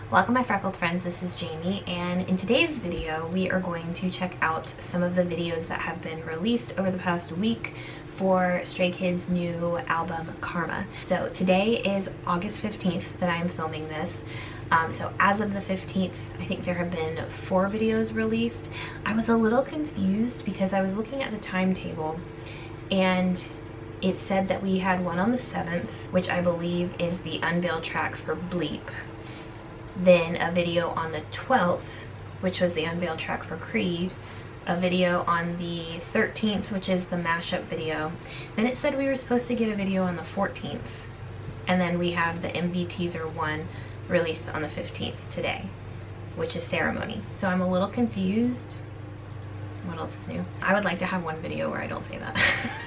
Welcome my freckled friends, this is Jamie, and in today's video we are going to check out some of the videos that have been released over the past week for Stray Kids' new album Karma. So today is August 15th that I am filming this. So as of the 15th, I think there have been 4 videos released. I was a little confused because I was looking at the timetable and it said that we had one on the 7th, which I believe is the unveiled track for BLEEP. Then a video on the 12th, which was the unveiled track for Creed. A video on the 13th, which is the Mashup video. Then it said we were supposed to get a video on the 14th. And then we have the MV Teaser 1 released on the 15th today, which is Ceremony. So I'm a little confused. What else is new? I would like to have one video where I don't say that.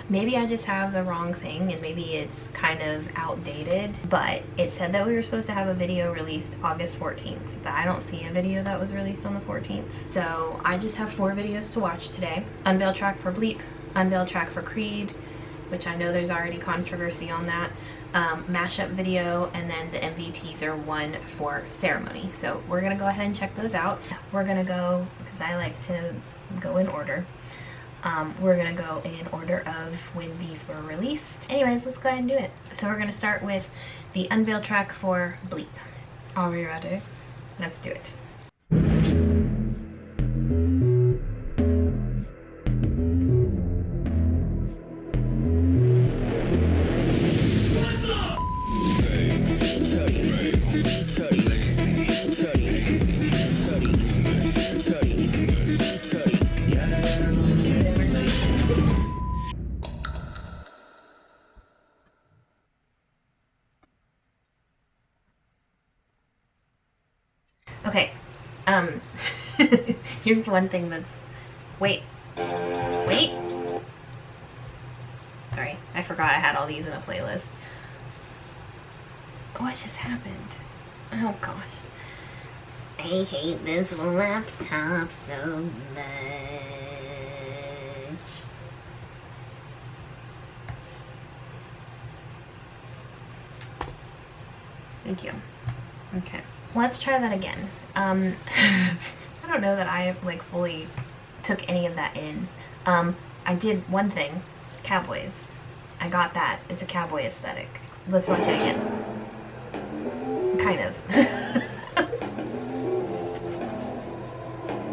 Maybe I just have the wrong thing and maybe it's kind of outdated, but it said that we were supposed to have a video released August 14th, but I don't see a video that was released on the 14th. So I just have 4 videos to watch today. Unveiled track for BLEEP, unveiled track for Creed, which I know there's already controversy on that, Mashup video, and then the MV Teaser 1 for Ceremony. So we're gonna go ahead and check those out. We're gonna go, because I like to go in order. We're gonna go in order of when these were released. Anyways, let's go ahead and do it. So we're gonna start with the unveiled track for BLEEP. Are we ready? Let's do it. Okay, here's one thing that's, wait, sorry, I forgot I had all these in a playlist. What just happened? Oh gosh. I hate this laptop so much. Thank you. Okay. Let's try that again. I don't know that I like fully took any of that in. I did one thing, cowboys. I got that. It's a cowboy aesthetic. Let's watch it again. Kind of.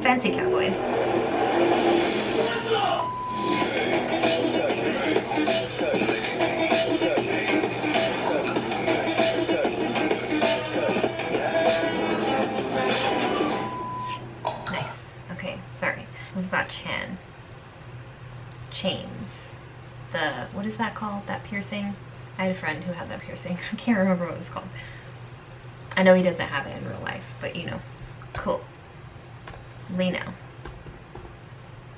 Fancy cowboys. We've got chains. What is that called? That piercing? I had a friend who had that piercing. I can't remember what it's called. I know he doesn't have it in real life, but you know. Cool. Lino.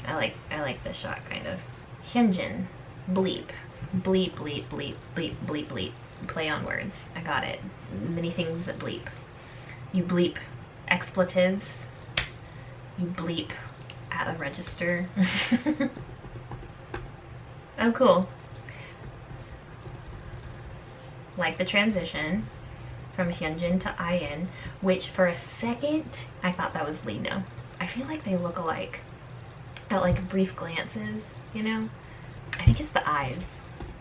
I like this shot kind of. Hyunjin. BLEEP. BLEEP, bleep, bleep, bleep, bleep, bleep. Play on words. I got it. Many things that bleep. You bleep expletives. You bleep at a register. Oh, cool. Like the transition from Hyunjin to IN, which for a second I thought that was Lino. I feel like they look alike at like brief glances, you know? I think it's the eyes.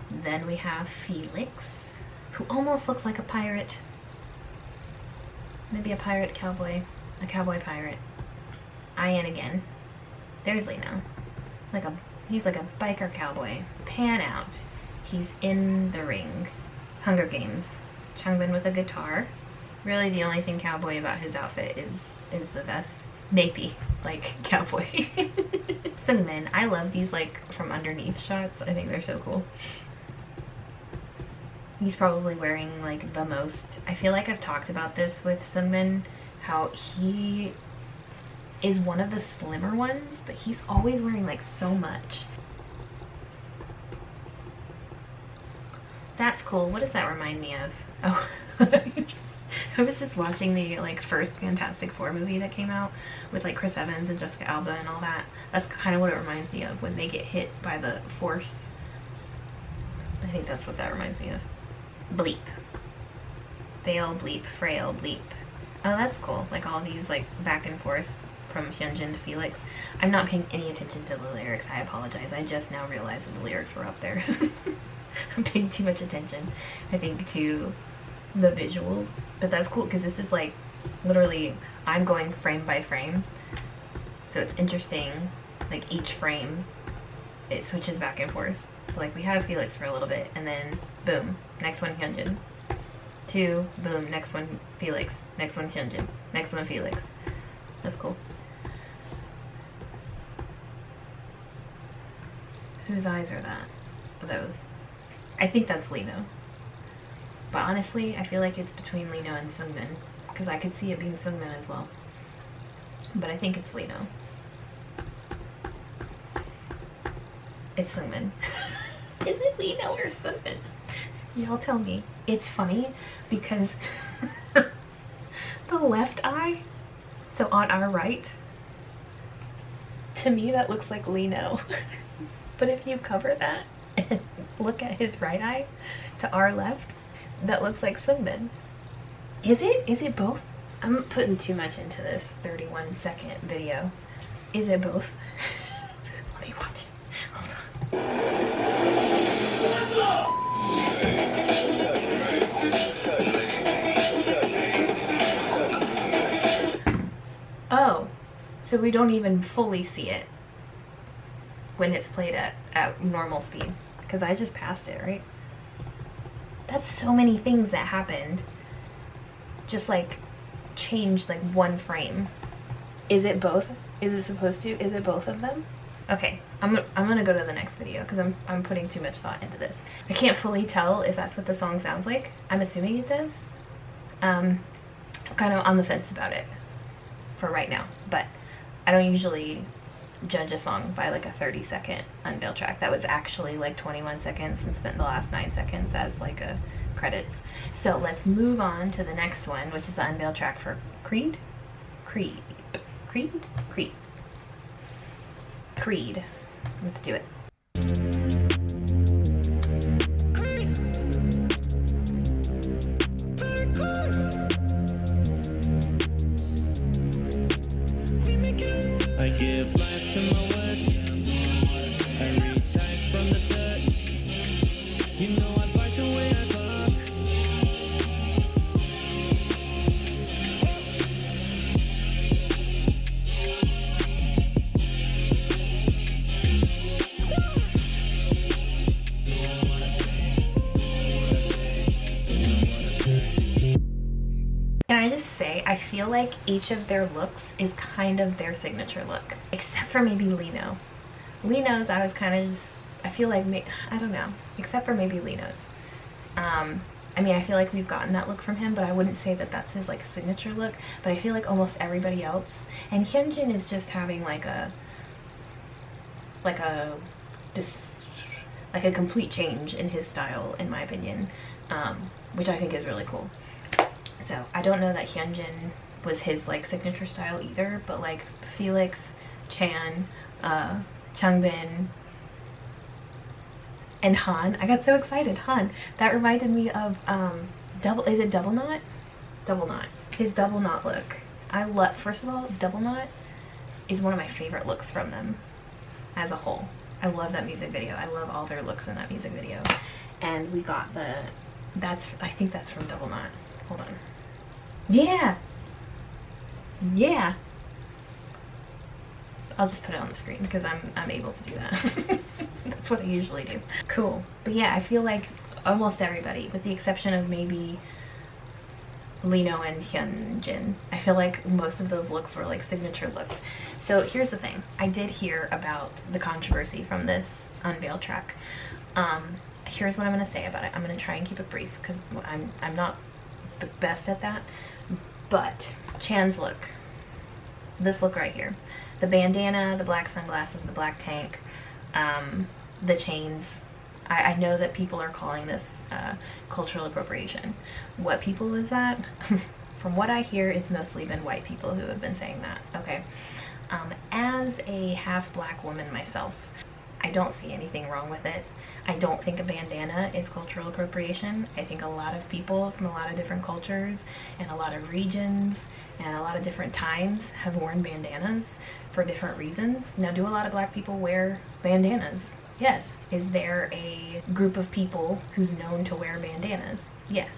Then we have Felix, who almost looks like a pirate. Maybe a pirate cowboy. A cowboy pirate. IN again. There's Lino. He's like a biker cowboy. Pan out. He's in the ring. Hunger Games. Changbin with a guitar. Really the only thing cowboy about his outfit is the vest. Maybe like cowboy. Seungmin. I love these like from underneath shots. I think they're so cool. He's probably wearing like the most. I feel like I've talked about this with Seungmin, how he is one of the slimmer ones, but he's always wearing like so much. That's cool. What does that remind me of? Oh, I was just watching the like first Fantastic Four movie that came out with like Chris Evans and Jessica Alba and all that. That's kind of what it reminds me of when they get hit by the force. I think that's what that reminds me of. Bleep. Fail, bleep, frail, bleep. Oh, that's cool. Like all these like back and forth from Hyunjin to Felix. I'm not paying any attention to the lyrics. I apologize. I just now realized that the lyrics were up there. I'm paying too much attention, I think, to the visuals. But that's cool because this is like literally I'm going frame by frame. So it's interesting. Like each frame, it switches back and forth. So like we have Felix for a little bit, and then boom, next one Hyunjin. 2, boom, next one Felix, next one Hyunjin, next one Felix. That's cool. Whose eyes are that? Those. I think that's Lino. But honestly, I feel like it's between Lino and Seungmin, because I could see it being Seungmin as well. But I think it's Lino. It's Seungmin. Is it Lino or Seungmin? Y'all tell me. It's funny because the left eye, so on our right, to me that looks like Lino. But if you cover that and look at his right eye to our left, that looks like Seungmin. Is it? Is it both? I'm putting too much into this 31-second video. Is it both? Let me watch it. Hold on. Oh, so we don't even fully see it when it's played at normal speed, because I just passed it, right? That's so many things that happened, just like changed like one frame. Is it both? Is it supposed to? Is it both of them? Okay, I'm gonna go to the next video because I'm putting too much thought into this. I can't fully tell if that's what the song sounds like. I'm assuming it does. I'm kind of on the fence about it for right now, but I don't usually judge a song by like a 30-second unveiled track that was actually like 21 seconds and spent the last 9 seconds as like a credits. So let's move on to the next one, which is the unveiled track for Creed. Let's do it. I give life to my words. I reach out from the dirt. You know I like the way I talk. Can I just say, I feel like each of their looks is kind of their signature look, except for maybe Lino. Lino's, I was kind of just, I feel like, I don't know, except for maybe Lino's. I mean, I feel like we've gotten that look from him, but I wouldn't say that that's his like signature look, but I feel like almost everybody else, and Hyunjin is just having like a complete change in his style, in my opinion, which I think is really cool. So I don't know that Hyunjin was his like signature style either, but like Felix, Chan, Changbin, and Han. I got so excited. Han. That reminded me of is it Double Knot? Double Knot. His Double Knot look. I love, first of all, Double Knot is one of my favorite looks from them as a whole. I love that music video. I love all their looks in that music video. And we got I think that's from Double Knot. Hold on. Yeah! Yeah! I'll just put it on the screen because I'm able to do that. That's what I usually do. Cool. But yeah, I feel like almost everybody, with the exception of maybe Lino and Hyunjin, I feel like most of those looks were like signature looks. So here's the thing. I did hear about the controversy from this unveiled track. Here's what I'm going to say about it. I'm going to try and keep it brief because I'm not the best at that. But Chan's look, this look right here, the bandana, the black sunglasses, the black tank, the chains. I know that people are calling this cultural appropriation. What people is that? From what I hear, it's mostly been white people who have been saying that, okay? As a half black woman myself, I don't see anything wrong with it. I don't think a bandana is cultural appropriation. I think a lot of people from a lot of different cultures and a lot of regions and a lot of different times have worn bandanas for different reasons. Now, do a lot of black people wear bandanas? Yes. Is there a group of people who's known to wear bandanas? Yes.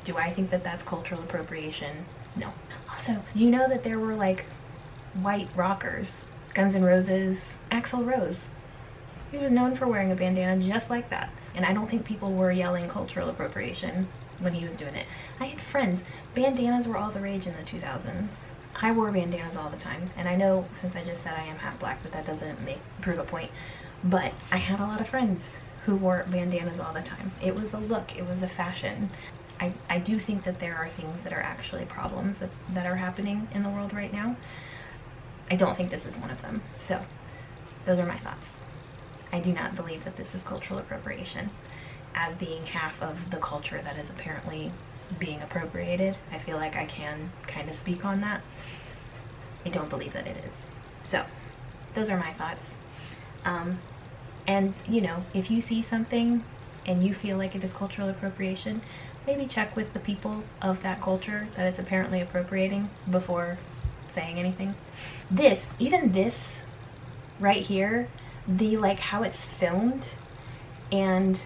Do I think that that's cultural appropriation? No. Also, you know that there were like white rockers, Guns N' Roses, Axl Rose. He was known for wearing a bandana just like that. And I don't think people were yelling cultural appropriation when he was doing it. I had friends. Bandanas were all the rage in the 2000s. I wore bandanas all the time. And I know, since I just said I am half black, that doesn't prove a point. But I had a lot of friends who wore bandanas all the time. It was a look. It was a fashion. I do think that there are things that are actually problems that are happening in the world right now. I don't think this is one of them. So, those are my thoughts. I do not believe that this is cultural appropriation. As being half of the culture that is apparently being appropriated, I feel like I can kind of speak on that. I don't believe that it is. So, those are my thoughts. And, you know, if you see something and you feel like it is cultural appropriation, maybe check with the people of that culture that it's apparently appropriating before saying anything. Even this right here, the like how it's filmed and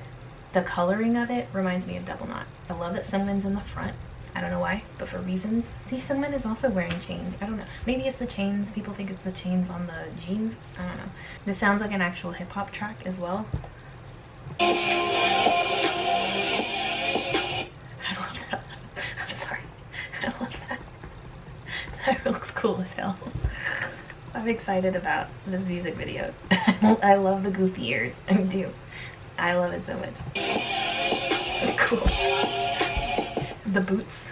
the coloring of it reminds me of Double Knot. I love that Sungmin's in the front. I don't know why, but for reasons. See, Sungmin is also wearing chains. I don't know. Maybe it's the chains. People think it's the chains on the jeans. I don't know. This sounds like an actual hip-hop track as well. I love that. I'm sorry. I love that. That looks cool as hell. I'm excited about this music video. I love the goofy ears. I do. I love it so much. Cool. The boots.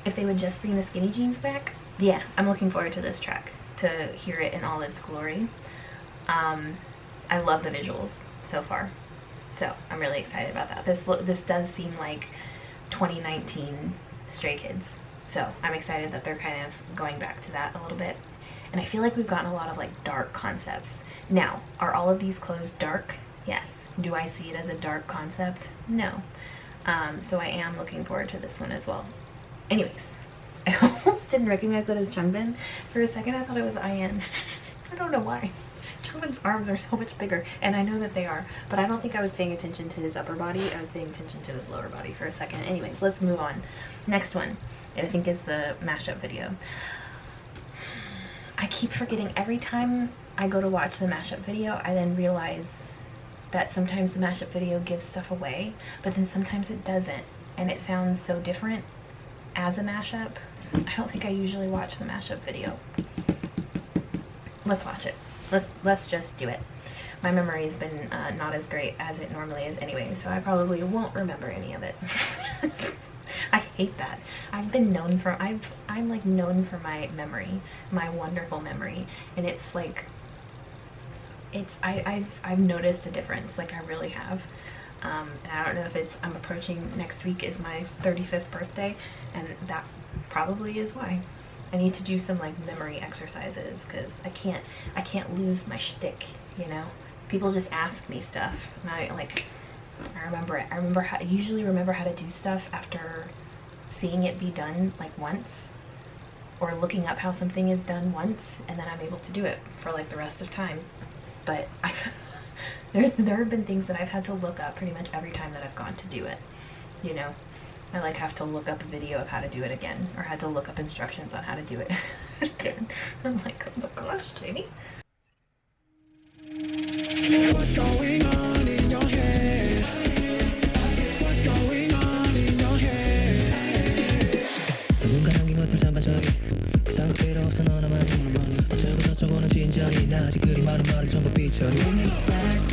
If they would just bring the skinny jeans back. Yeah, I'm looking forward to this track, to hear it in all its glory. I love the visuals so far, so I'm really excited about that. This does seem like 2019 Stray Kids, so I'm excited that they're kind of going back to that a little bit. And I feel like we've gotten a lot of like dark concepts. Now, are all of these clothes dark? Yes. Do I see it as a dark concept? No. So I am looking forward to this one as well. Anyways, I almost didn't recognize that as Changbin. For a second I thought it was IN. I don't know why. Changbin's arms are so much bigger, and I know that they are, but I don't think I was paying attention to his upper body. I was paying attention to his lower body for a second. Anyways, let's move on. Next one, I think, is the mashup video. I keep forgetting every time I go to watch the mashup video, I then realize that sometimes the mashup video gives stuff away, but then sometimes it doesn't, and it sounds so different as a mashup. I don't think I usually watch the mashup video. Let's watch it. Let's just do it. My memory has been not as great as it normally is anyway, so I probably won't remember any of it. I hate that. I'm like known for my memory, my wonderful memory, and it's like, I've noticed a difference, like I really have. And I don't know if it's, I'm approaching, next week is my 35th birthday, and that probably is why. I need to do some like memory exercises, because I can't lose my shtick, you know? People just ask me stuff, and I remember it. I usually remember how to do stuff after seeing it be done like once, or looking up how something is done once, and then I'm able to do it for like the rest of time. But there have been things that I've had to look up pretty much every time that I've gone to do it, you know? I like have to look up a video of how to do it again, or had to look up instructions on how to do it again. I'm like, oh my gosh, Jamie. What's going on in your head? What's going on in your head? 누군가 남긴 것들 잠바저기 그딴 거 필요 없어 너나만이 어쩌고 저쩌고는 진전이 나지 그리 많은 말은 전부 삐처리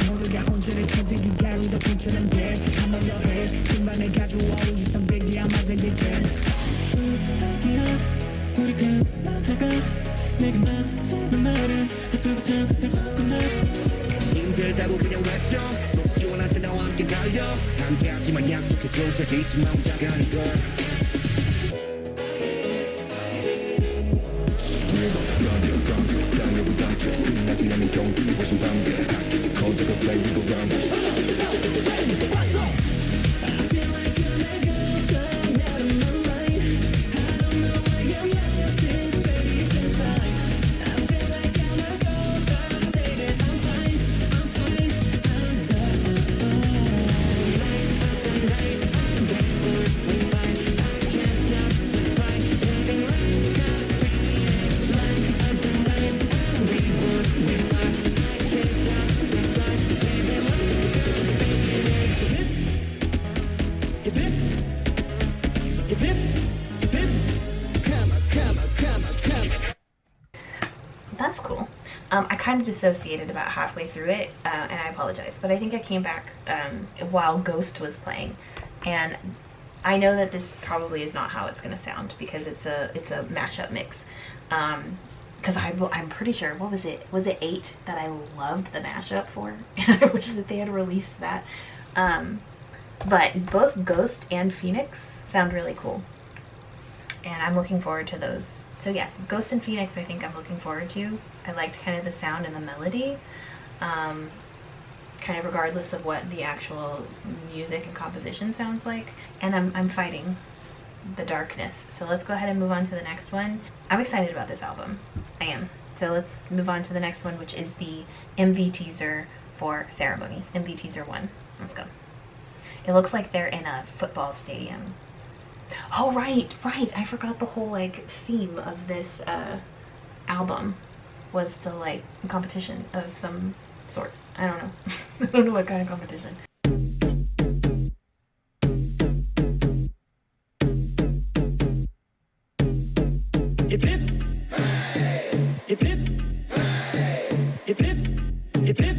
모두가 혼쭐을 터지기 가루도 훔쳐낸 게 한 번 더 해 중반에 가져와 우리 선배기 아마 되겠지 부탁이야 우리 그만할까 내게 맞는 말은 아프고 참고 나 힘들다고 그냥 외쳐 속 시원한 채 나와 함께 달려 함께하지만 약속해줘 저기 있지만 혼자가 아니걸 끝나지 않는 경기 훨씬 방대 that's cool. I kind of dissociated about halfway through it, and I apologize, but I think I came back while Ghost was playing, and I know that this probably is not how it's going to sound because it's a mashup mix. Because I'm pretty sure, what was it? Was it 8 that I loved the mashup for? And I wish that they had released that. But both Ghost and Phoenix sound really cool, and I'm looking forward to those. So yeah, Ghost and Phoenix I think I'm looking forward to. I liked kind of the sound and the melody, kind of regardless of what the actual music and composition sounds like. And I'm fighting the darkness. So let's go ahead and move on to the next one. I'm excited about this album. I am. So let's move on to the next one, which is the MV teaser for Ceremony. MV teaser 1. Let's go. It looks like they're in a football stadium. Oh, right. I forgot the whole, like, theme of this album was the, like, competition of some sort. I don't know. I don't know what kind of competition. Hip hip, hip hip, hip hip, hip hip.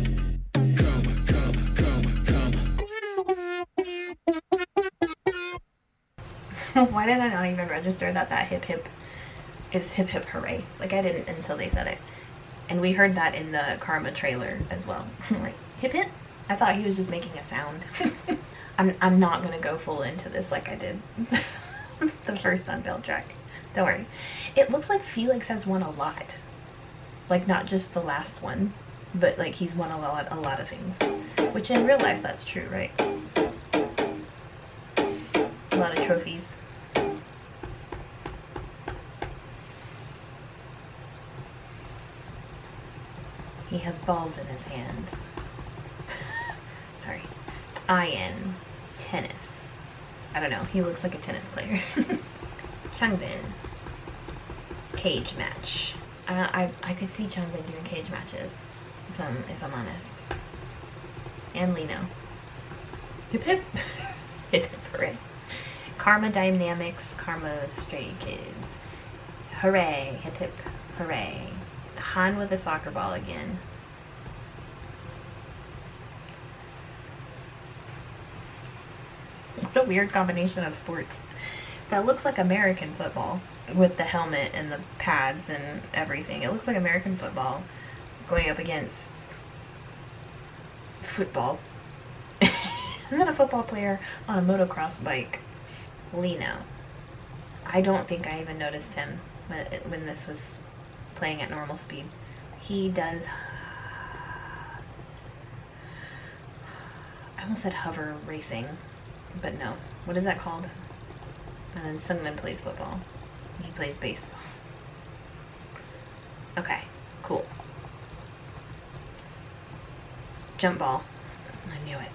Why did I not even register that hip hip is hip hip hooray? Like, I didn't until they said it. And we heard that in the Karma trailer as well. Like, hip hip? I thought he was just making a sound. I'm not gonna go full into this like I did the first Unveiled track. Don't worry. It looks like Felix has won a lot. Like, not just the last one, but like he's won a lot of things. Which in real life that's true, right? A lot of trophies. He has balls in his hands. Sorry. Ian. Tennis. I don't know. He looks like a tennis player. Changbin. Cage match. I could see Changbin doing cage matches, if I'm honest. And Lino. Hip hip. Hip hip hooray. Karma Dynamics. Karma Stray Kids. Hooray. Hip hip hooray. Han with a soccer ball again. What a weird combination of sports. That looks like American football with the helmet and the pads and everything. It looks like American football going up against football. And then a football player on a motocross bike. Lino. I don't think I even noticed him when this was playing at normal speed. He does, I almost said hover racing, but no. What is that called? And then Sungmin plays football. He plays baseball. Okay, cool. Jump ball. I knew it.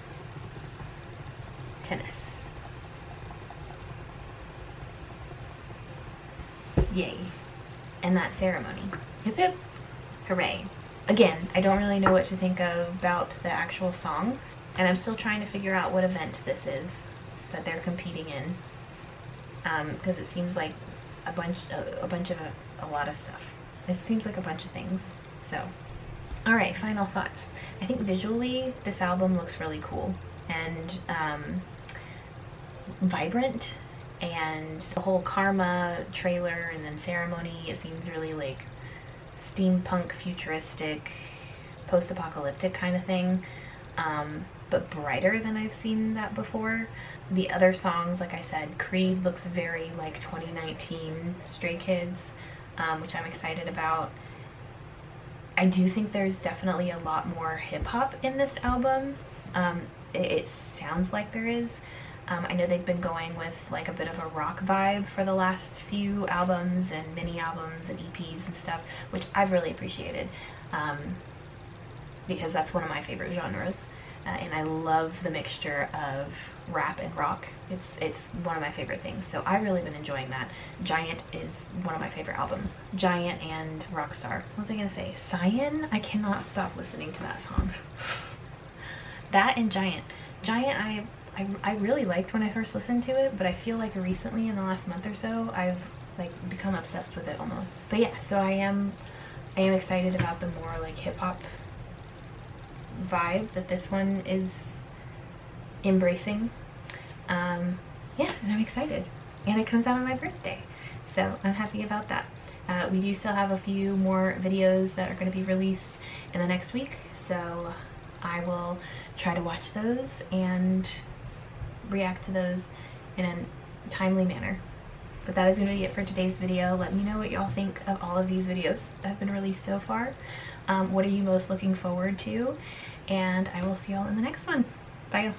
Tennis. Yay. And that Ceremony. Hip hip. Hooray. Again, I don't really know what to think about the actual song, and I'm still trying to figure out what event this is that they're competing in, because it seems like a lot of stuff. It seems like a bunch of things. So, alright, final thoughts. I think visually this album looks really cool and vibrant. And the whole Karma trailer and then Ceremony, it seems really like steampunk, futuristic, post-apocalyptic kind of thing, but brighter than I've seen that before. The other songs, like I said, Creed looks very like 2019 Stray Kids, which I'm excited about. I do think there's definitely a lot more hip-hop in this album. It sounds like there is. I know they've been going with like a bit of a rock vibe for the last few albums and mini albums and EPs and stuff, which I've really appreciated, because that's one of my favorite genres, and I love the mixture of rap and rock. It's one of my favorite things, so I've really been enjoying that. Giant is one of my favorite albums. Giant and Rockstar. What was I gonna say? Cyan? I cannot stop listening to that song. That and Giant. Giant I really liked when I first listened to it, but I feel like recently in the last month or so I've like become obsessed with it almost. But yeah, so I am I am excited about the more like hip-hop vibe that this one is embracing. Yeah, and I'm excited. And it comes out on my birthday, so I'm happy about that. We do still have a few more videos that are going to be released in the next week, so I will try to watch those and react to those in a timely manner. But that is going to be it for today's video. Let me know what y'all think of all of these videos that have been released so far. What are you most looking forward to? And I will see y'all in the next one. Bye.